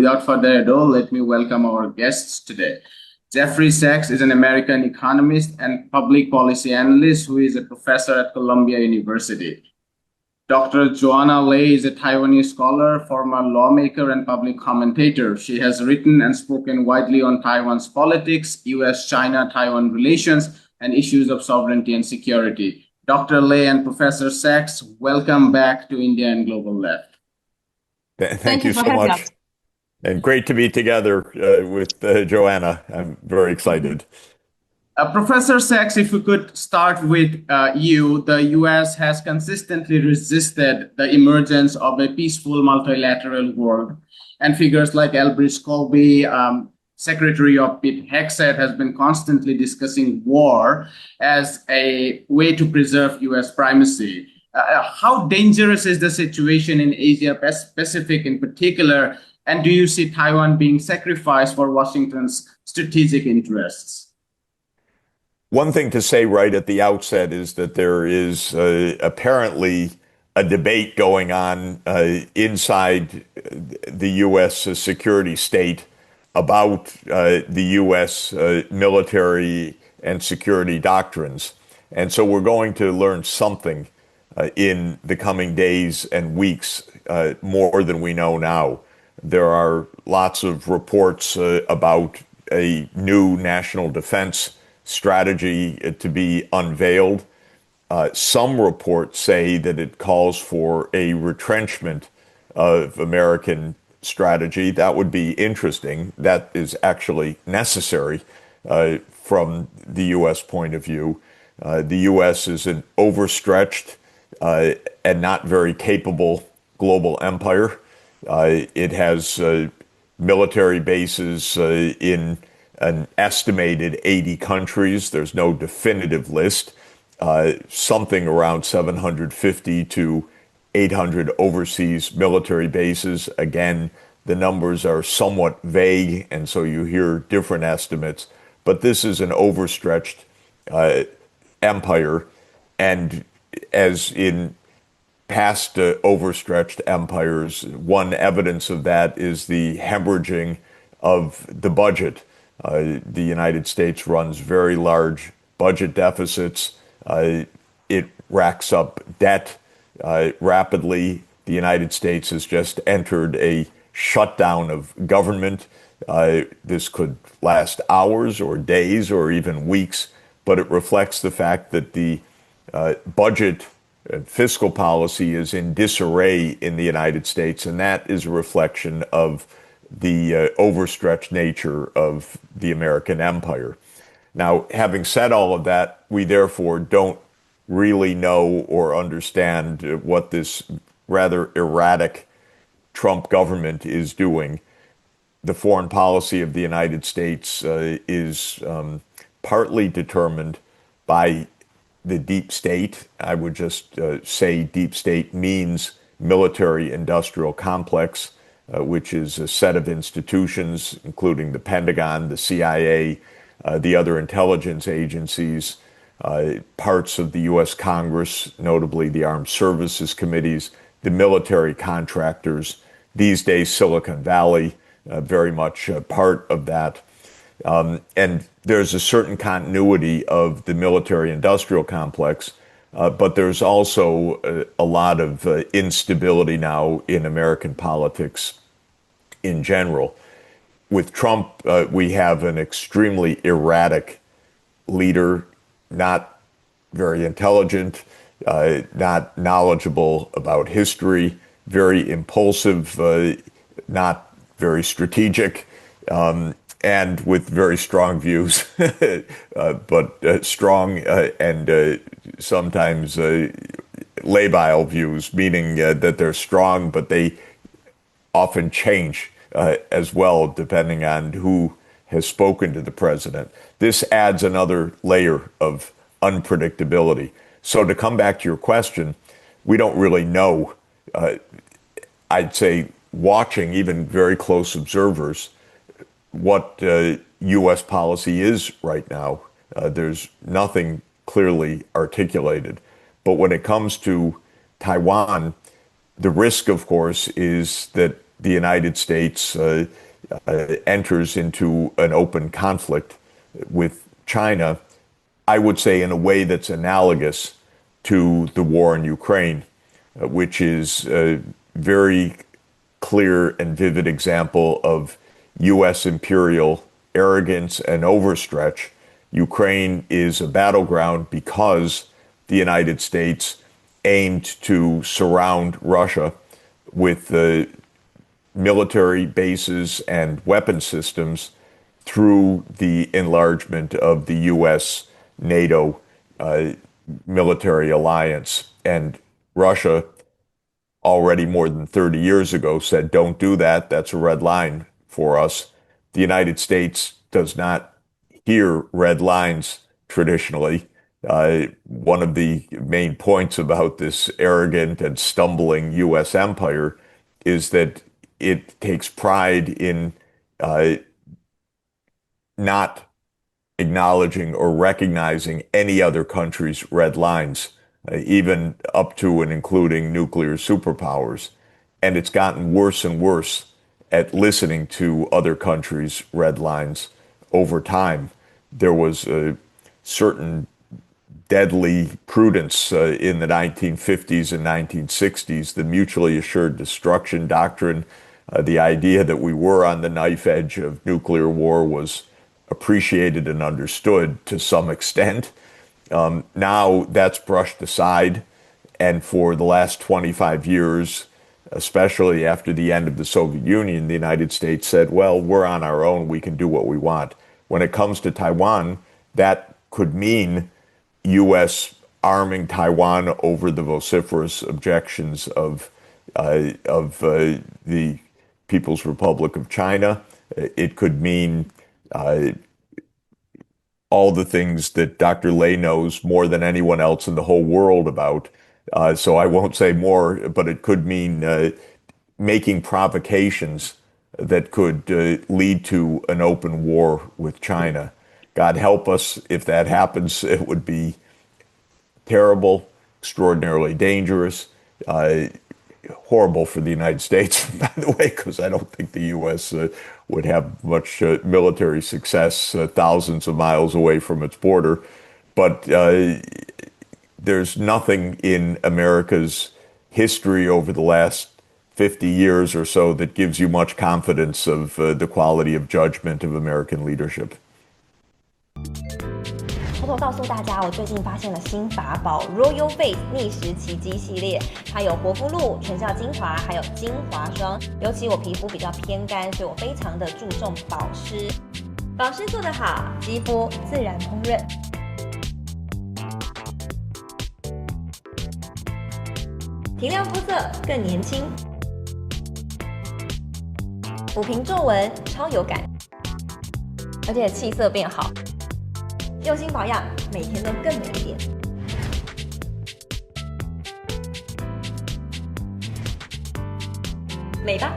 without further ado, let me welcome our guests today. Jeffrey Sachs is an American economist and public policy analyst who is a professor at Columbia University. Dr. Joanna Lei is a Taiwanese scholar, former lawmaker, and public commentator. She has written and spoken widely on Taiwan's politics, U.S.-China-Taiwan relations, and issues of sovereignty and security. Dr. Lei and Professor Sachs, welcome back to India and Global Left. Thank you so much. And great to be together with Joanna. I'm very excited. Professor Sachs, if we could start with you, the U.S. has consistently resisted the emergence of a peaceful multilateral world. And figures like Elbridge Colby, Secretary of Pete Hegseth, has been constantly discussing war as a way to preserve U.S. primacy. How dangerous is the situation in Asia Pacific in particular? And do you see Taiwan being sacrificed for Washington's strategic interests? One thing to say right at the outset is that there is apparently a debate going on inside the U.S. security state about the U.S. military and security doctrines. And so we're going to learn something in the coming days and weeks, more than we know now. There are lots of reports about a new national defense strategy to be unveiled. Some reports say that it calls for a retrenchment of American strategy. That would be interesting. That is actually necessary from the U.S. point of view. The U.S. is an overstretched and not very capable global empire. It has military bases in an estimated 80 countries. There's no definitive list. Something around 750 to 800 overseas military bases. Again, the numbers are somewhat vague, and so you hear different estimates. But this is an overstretched empire, and as in past overstretched empires, one evidence of that is the hemorrhaging of the budget. The United States runs very large budget deficits. It racks up debt rapidly. The United States has just entered a shutdown of government. This could last hours or days or even weeks, but it reflects the fact that the budget and fiscal policy is in disarray in the United States, and that is a reflection of the overstretched nature of the American empire. Now, having said all of that, we therefore don't really know or understand what this rather erratic Trump government is doing. The foreign policy of the United States is partly determined by the deep state. I would just say deep state means military-industrial complex, which is a set of institutions, including the Pentagon, the CIA, the other intelligence agencies, parts of the U.S. Congress, notably the Armed Services Committees, the military contractors, these days Silicon Valley, very much part of that. And there's a certain continuity of the military-industrial complex, but there's also a lot of instability now in American politics in general. With Trump, we have an extremely erratic leader, not very intelligent, not knowledgeable about history, very impulsive, not very strategic, and with very strong views, but strong and sometimes labile views, meaning that they're strong, but they often change as well, depending on who has spoken to the president. This adds another layer of unpredictability. So to come back to your question, we don't really know. I'd say watching, even very close observers, what U.S. policy is right now. There's nothing clearly articulated. But when it comes to Taiwan, the risk, of course, is that the United States enters into an open conflict with China, I would say in a way that's analogous to the war in Ukraine, which is a very clear and vivid example of U.S. imperial arrogance and overstretch. Ukraine is a battleground because the United States aimed to surround Russia with the military bases and weapon systems through the enlargement of the U.S. NATO military alliance. And Russia, already more than 30 years ago, said, don't do that. That's a red line for us. The United States does not hear red lines traditionally. One of the main points about this arrogant and stumbling U.S. empire is that it takes pride in not acknowledging or recognizing any other country's red lines, even up to and including nuclear superpowers. And it's gotten worse and worse at listening to other countries' red lines over time. There was a certain deadly prudence in the 1950s and 1960s, the mutually assured destruction doctrine. The idea that we were on the knife edge of nuclear war was appreciated and understood to some extent. Now that's brushed aside, and for the last 25 years, especially after the end of the Soviet Union, the United States said, well, we're on our own, we can do what we want. When it comes to Taiwan, that could mean U.S. arming Taiwan over the vociferous objections of the People's Republic of China. It could mean all the things that Dr. Lay knows more than anyone else in the whole world about. So I won't say more, but it could mean making provocations that could lead to an open war with China. God help us if that happens. It would be terrible, extraordinarily dangerous, horrible for the United States, by the way, because I don't think the U.S. Would have much military success thousands of miles away from its border. But there's nothing in America's history over the last 50 years or so that gives you much confidence of the quality of judgment of American leadership. 偷偷告诉大家，我最近发现了新法宝 Royal Face 逆时奇迹系列，它有活肤露、全效精华，还有精华霜。尤其我皮肤比较偏干，所以我非常的注重保湿。保湿做得好，肌肤自然烹饪。提亮肤色更年轻，抚平皱纹超有感，而且气色变好。用心保养，每天都更美一点。美吧。